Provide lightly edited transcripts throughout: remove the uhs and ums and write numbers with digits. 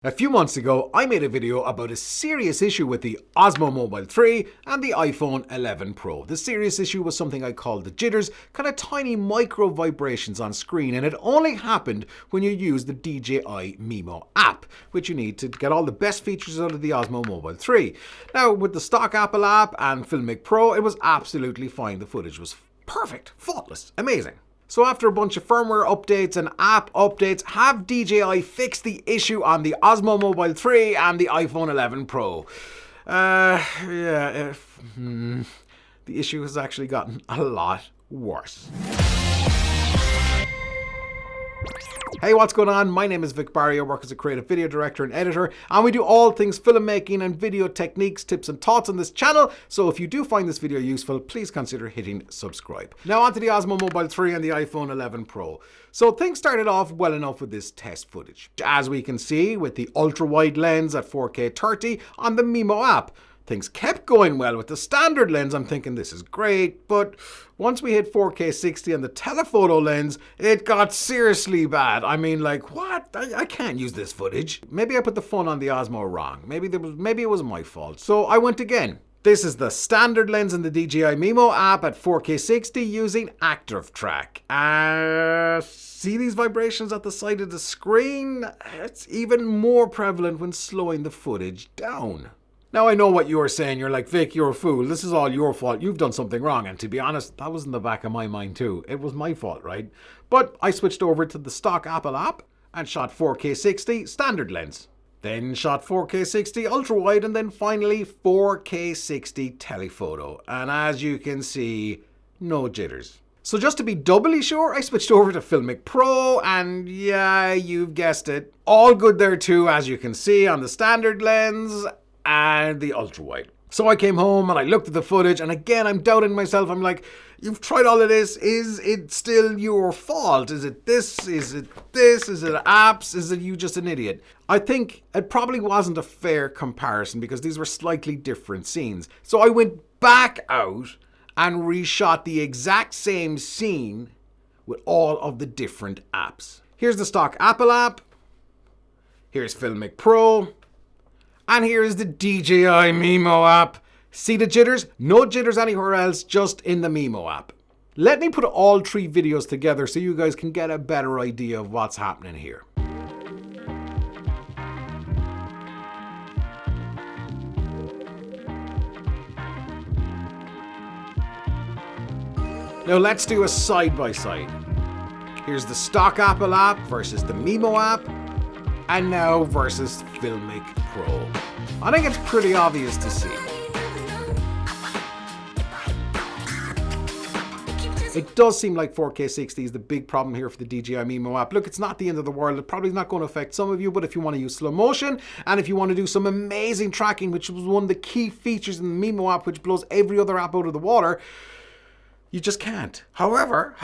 A few months ago, I made a video about a serious issue with the Osmo Mobile 3 and the iPhone 11 Pro. The serious issue was something I called the jitters, kind of tiny micro vibrations on screen, and it only happened when you use the DJI MIMO app, which you need to get all the best features out of the Osmo Mobile 3. Now, with the stock Apple app and Filmic Pro, it was absolutely fine. The footage was perfect, faultless, amazing. So after a bunch of firmware updates and app updates, have DJI fixed the issue on the Osmo Mobile 3 and the iPhone 11 Pro? The issue has actually gotten a lot worse. Hey, what's going on? My name is Vic Barry. I work as a creative video director and editor, and we do all things filmmaking and video techniques, tips and thoughts on this channel. So if you do find this video useful, please consider hitting subscribe. Now onto the Osmo Mobile 3 and the iPhone 11 Pro. So things started off well enough with this test footage. As we can see with the ultra-wide lens at 4K 30 on the MIMO app. Things kept going well with the standard lens. I'm thinking this is great, but once we hit 4K 60 on the telephoto lens, it got seriously bad. I mean, like, what? I can't use this footage. Maybe I put the phone on the Osmo wrong. Maybe it was my fault. So I went again. This is the standard lens in the DJI MIMO app at 4K 60 using Active Track. See these vibrations at the side of the screen? It's even more prevalent when slowing the footage down. Now I know what you are saying. You're like, Vic, you're a fool. This is all your fault. You've done something wrong. And to be honest, that was in the back of my mind too. It was my fault, right? But I switched over to the stock Apple app and shot 4K 60 standard lens. Then shot 4K 60 ultra wide, and then finally 4K 60 telephoto. And as you can see, no jitters. So just to be doubly sure, I switched over to Filmic Pro, and yeah, you've guessed it. All good there too, as you can see on the standard lens and the ultra wide. So I came home and I looked at the footage, and again I'm doubting myself. I'm like, you've tried all of this. Is it still your fault? Is it this? Is it this? Is it apps? Is it you just an idiot? I think it probably wasn't a fair comparison because these were slightly different scenes. So I went back out and reshot the exact same scene with all of the different apps. Here's the stock Apple app. Here's Filmic Pro. And here's the DJI MIMO app. See the jitters? No jitters anywhere else, just in the MIMO app. Let me put all three videos together so you guys can get a better idea of what's happening here. Now let's do a side-by-side. Here's the stock Apple app versus the MIMO app. And now versus Filmic Pro. I think it's pretty obvious to see. It does seem like 4K 60 is the big problem here for the DJI MIMO app. Look, it's not the end of the world. It probably is not going to affect some of you, but if you want to use slow motion and if you want to do some amazing tracking, which was one of the key features in the MIMO app, which blows every other app out of the water, you just can't. However,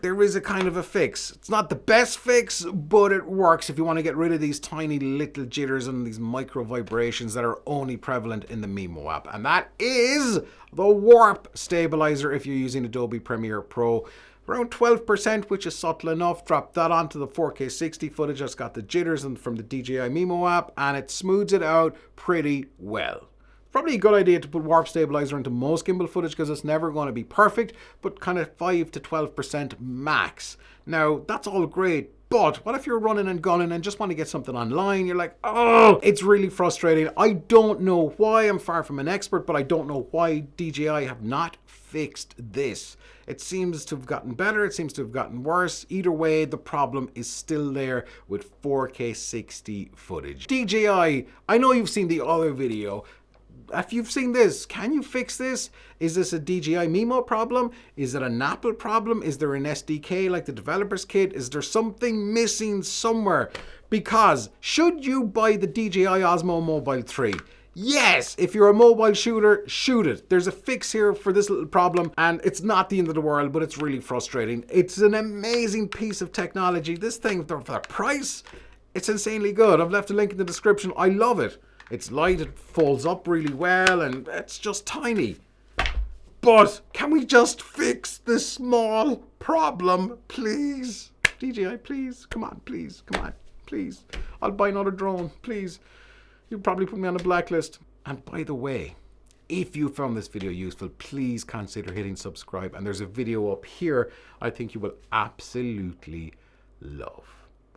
there is a kind of a fix. It's not the best fix, but it works if you want to get rid of these tiny little jitters and these micro vibrations that are only prevalent in the MIMO app. And that is the warp stabilizer if you're using Adobe Premiere Pro. Around 12%, which is subtle enough. Drop that onto the 4K 60 footage that's got the jitters from the DJI MIMO app, and it smooths it out pretty well. Probably a good idea to put warp stabilizer into most gimbal footage because it's never going to be perfect, but kind of 5 to 12% max. Now, that's all great, but what if you're running and gunning and just want to get something online? You're like, oh, it's really frustrating. I don't know why. I'm far from an expert, but I don't know why DJI have not fixed this. It seems to have gotten better. It seems to have gotten worse. Either way, the problem is still there with 4K 60 footage. DJI, I know you've seen the other video. If you've seen this, can you fix this? Is this a DJI MIMO problem? Is it an Apple problem? Is there an SDK like the developer's kit? Is there something missing somewhere? Because should you buy the DJI Osmo Mobile 3? Yes, if you're a mobile shooter, shoot it. There's a fix here for this little problem, and it's not the end of the world, but it's really frustrating. It's an amazing piece of technology. This thing, for the price, it's insanely good. I've left a link in the description. I love it. It's light, it folds up really well, and it's just tiny. But can we just fix this small problem, please? DJI, please, come on, please, come on, please. please. I'll buy another drone, please. You'll probably put me on a blacklist. And by the way, if you found this video useful, please consider hitting subscribe. And there's a video up here I think you will absolutely love.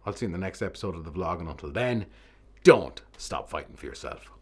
I'll see you in the next episode of the vlog, and until then, don't stop fighting for yourself.